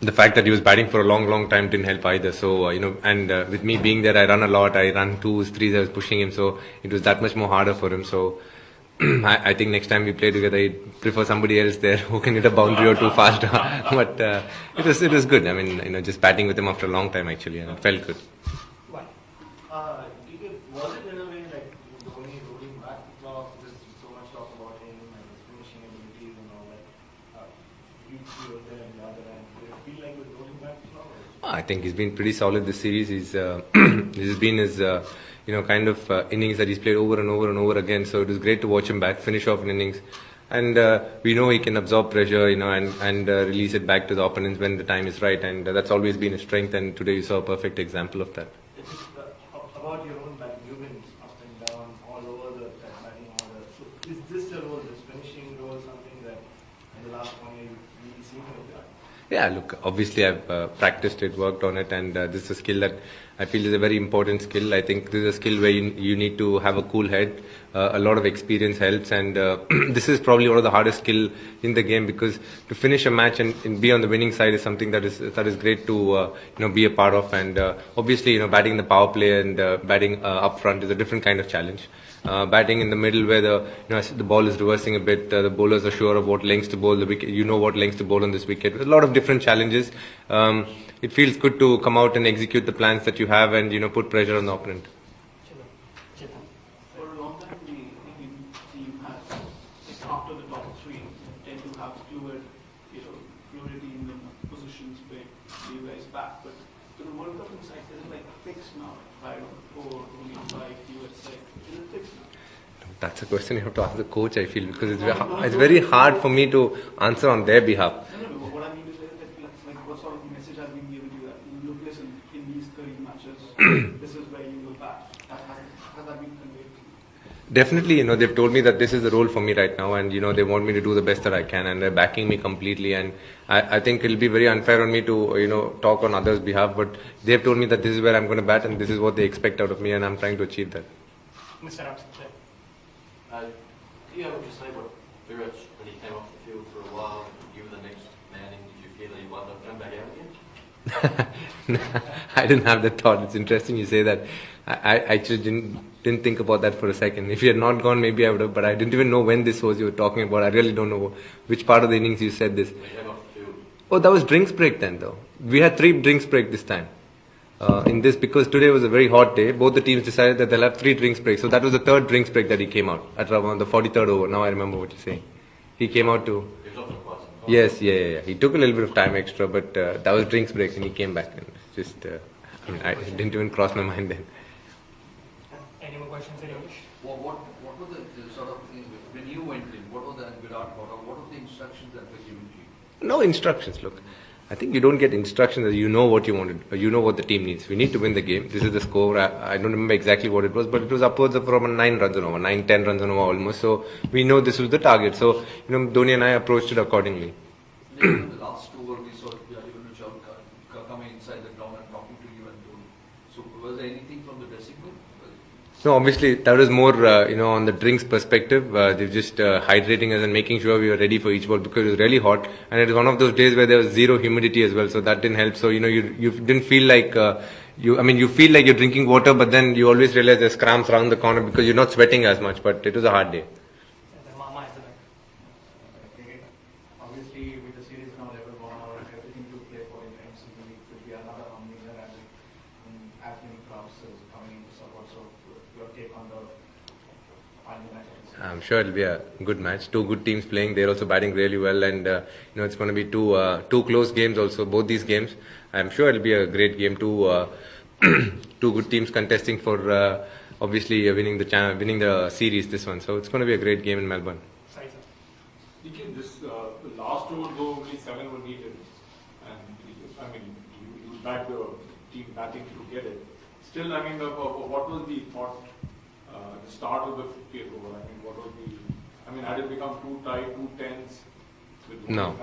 the fact that he was batting for a long time didn't help either. So, and with me being there, I run a lot. I run twos, threes. I was pushing him, so it was that much more harder for him. So, I think next time we play together, I'd prefer somebody else there who can hit a boundary or two faster. But it was good. I mean, just batting with him after a long time actually, and it felt good. Why? Was it in a way like Dhoni rolling back the clock? There's so much talk about him and his finishing abilities and all that. You was there on the other end. Did it feel like he was rolling back the clock? I think he's been pretty solid this series. This has been his kind of innings that he's played over and over again. So it was great to watch him back, finish off an innings, and we know he can absorb pressure, and release it back to the opponents when the time is right, and that's always been a strength. And today you saw a perfect example of that. It's about your own batting. You've been up and down all over the batting order. So is this a role, this finishing role, something that in the last 1 year you've really seen with that? Yeah, look, obviously I've practiced it, worked on it, and this is a skill that I feel is a very important skill. I think this is a skill where you need to have a cool head. A lot of experience helps, and this is probably one of the hardest skill in the game, because to finish a match and be on the winning side is something that is great to be a part of. And obviously, batting in the power play and batting up front is a different kind of challenge. Batting in the middle where the ball is reversing a bit, the bowlers are sure of what lengths to bowl the wicket. You know what lengths to bowl on this wicket. A lot of different challenges. It feels good to come out and execute the plans that you have, and put pressure on the opponent. For a long time, the Indian team has, after the top three, tend to have fluidity in the positions where you guys back. But to the World Cup inside, there is like a fix now. 5-4, only 5, USA. Is it fixed now? That's a question you have to ask the coach, I feel, because it's very hard for me to answer on their behalf. No, what I mean is that what sort of message has been given to you that look, listen, in these 30 matches, this is where you will bat. Has that been conveyed to you? Definitely, they've told me that this is the role for me right now, and they want me to do the best that I can, and they're backing me completely. And I think it'll be very unfair on me to talk on others' behalf, but they've told me that this is where I'm going to bat, and this is what they expect out of me, and I'm trying to achieve that. Mr. Ramsey, Do you have to say what Virat, when he came off the field for a while, you were the next man in, did you feel that he wanted to come back out again? I didn't have that thought. It's interesting you say that. I actually didn't think about that for a second. If he had not gone, maybe I would have, but I didn't even know when this was you were talking about. I really don't know which part of the innings you said this. When he came off the field. Oh, that was drinks break then, though. We had 3 drinks break this time. In this, because today was a very hot day, both the teams decided that they'll have 3 drinks breaks. So that was the 3rd drinks break that he came out at around the 43rd over. Now I remember what you're saying. He came out to... He was off for quite some time. Yes, yeah. He took a little bit of time extra, but that was drinks break and he came back. And just, it didn't even cross my mind then. any more questions, Yogesh? What were the sort of things when you went in? What were the Virat brought up? What were the instructions that were given to you? No instructions, look. I think you don't get instructions as you know what you wanted, or you know what the team needs. We need to win the game. This is the score. I don't remember exactly what it was, but it was upwards of around 9 runs an over, 9-10 runs an over almost. So we know this was the target. So, Dhoni and I approached it accordingly. In the last over, we saw even Chawla coming inside the ground and talking to you and Dhoni. So was there anything from the dressing room? No, obviously that was more, on the drinks perspective. They're just hydrating us and making sure we were ready for each ball, because it was really hot, and it was one of those days where there was zero humidity as well, so that didn't help. So you didn't feel like you feel like you're drinking water, but then you always realize there's cramps around the corner because you're not sweating as much. But it was a hard day. And then Mama is the back. Obviously, with the series now level 1 or everything to play for in MCB, it could be another amazing and as many crowds coming in to support. So your take on the final match? I'm sure it'll be a good match. 2 good teams playing. They're also batting really well, and it's going to be two close games also. Both these games, I'm sure it'll be a great game. Two good teams contesting for obviously winning the series. This one, so it's going to be a great game in Melbourne. Again, the last over though only 7 were needed, and you back the team batting to get it. Still, what was the thought? The start of the 50th over. What was the? Had it become too tight, 2 10s? No.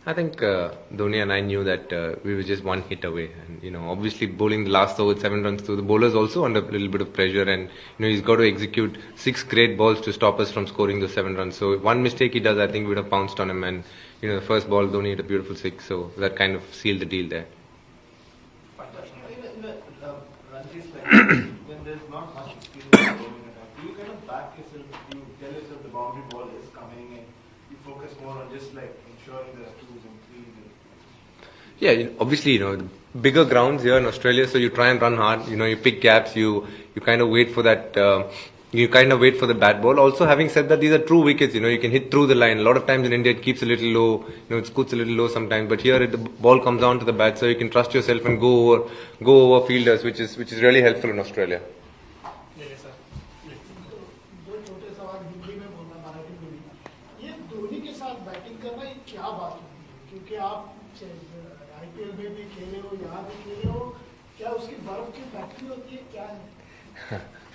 I think Dhoni and I knew that we were just 1 hit away, and obviously bowling the last over with 7 runs to the bowlers also under a little bit of pressure, and he's got to execute 6 great balls to stop us from scoring those 7 runs. So one mistake he does, I think we would have pounced on him, and the first ball, Dhoni hit a beautiful six, so that kind of sealed the deal there. Ranji's like when there's not much experience in bowling attack, do you kind of back yourself, do you tell yourself the boundary ball is coming and you focus more on just like ensuring the twos and threes? Yeah, obviously, the bigger grounds here in Australia, so you try and run hard, you pick gaps, you kind of wait for that, you kind of wait for the bat ball. Also, having said that, these are true wickets, you can hit through the line. A lot of times in India, it keeps a little low, it scoots a little low sometimes, but here the ball comes down to the bat, so you can trust yourself and go over fielders, which is really helpful in Australia. दो छोटे सवाल हिंदी में बोलना, मराठी में नहीं। ये धोनी के साथ बैटिंग करना ये क्या बात होती है? क्योंकि आप आईपीएल में भी खेले हो, यहाँ भी खेले हो, क्या उसकी बर्फ की फैक्ट्री होती है, क्या है?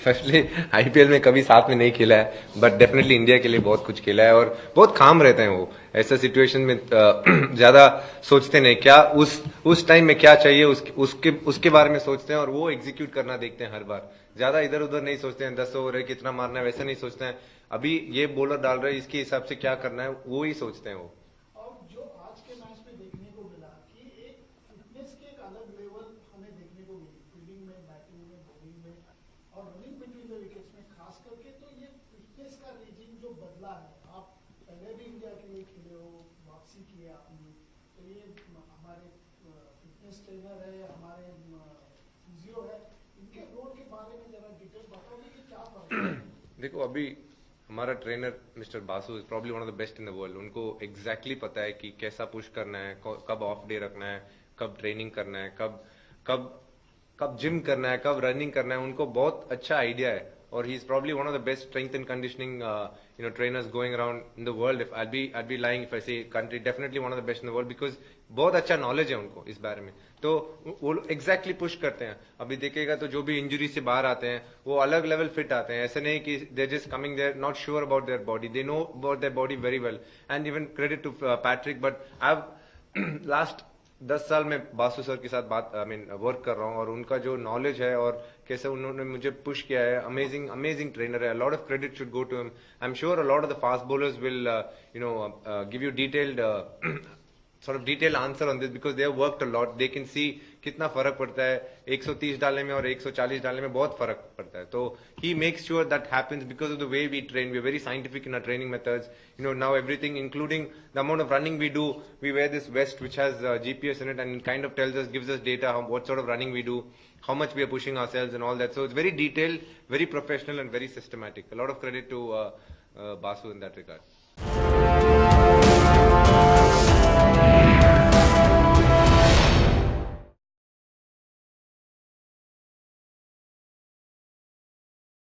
फर्स्टली आईपीएल में कभी साथ में नहीं खेला है, बट डेफिनेटली इंडिया के लिए बहुत कुछ खेला है और बहुत काम रहते हैं वो। ऐसा सिचुएशन में ज्यादा सोचते नहीं, क्या उस टाइम में क्या चाहिए उसके बारे में सोचते हैं और वो एग्जीक्यूट करना देखते हैं हर बार। ज्यादा इधर उधर नहीं सोचते हैं 10 ओवर है कितना मारना है, वैसा नहीं सोचते हैं। अभी ये बॉलर डाल रहे हैं इसके हिसाब से क्या करना है वो ही सोचते हैं वो। और जो आज के मैच में देखने को मिला कि एक फिटनेस के एक अलग लेवल हमें देखने को मिली, फील्डिंग में, बैटिंग में, बॉलिंग में और रनिंग बिटवीन द विकेट्स में खास करके। तो ये फिटनेस का रेजिम जो बदला है, आप पहले भी इंडिया के लिए खेले हो, वापसी की है आपने, तो ये हमारे फिटनेस ट्रेनर है, हमारे फिजियो है, इनके रोल के बारे में जरा डिटेल बताओगे कि क्या फर्क है? देखो, अभी हमारा trainer mister Basu is probably one of the best in the world. उनको एग्जैक्टली पता है कि कैसा पुश करना है, कब ऑफ डे रखना है, कब ट्रेनिंग करना है, कब जिम करना है, कब रनिंग करना है। उनको बहुत अच्छा आइडिया है और he is probably one of the best strength and conditioning trainers going around in the world. If I be lying if I say country, definitely one of the best in the world, because बहुत अच्छा knowledge है उनको इस बारे में। तो वो exactly push करते हैं। अभी देखेगा तो जो भी इंजरी से बाहर आते हैं वो अलग लेवल फिट आते हैं। ऐसे नहीं कि they just coming they're not sure about their body, they know about their body very well. And even credit to Patrick, but I have last 10 साल में बासु सर के साथ वर्क कर रहा हूँ और उनका जो नॉलेज है और कैसे उन्होंने मुझे पुश किया है, अमेजिंग ट्रेनर है। Lot of credit should go to him. I am sure a lot of the fast bowlers will give you detailed sort of detailed answer on this because they have worked a lot. They can see कितना फर्क पड़ता है 130 डालने में और 140 डालने में, बहुत फर्क पड़ता है। तो he makes sure that happens because of the way we train. We are very scientific in our training methods. Now everything, including the amount of running we do, we wear this vest which has GPS in it and kind of tells us, gives us data what sort of running we do, how much we are pushing ourselves and all that. So it's very detailed, very professional and very systematic. A lot of credit to Basu in that regard.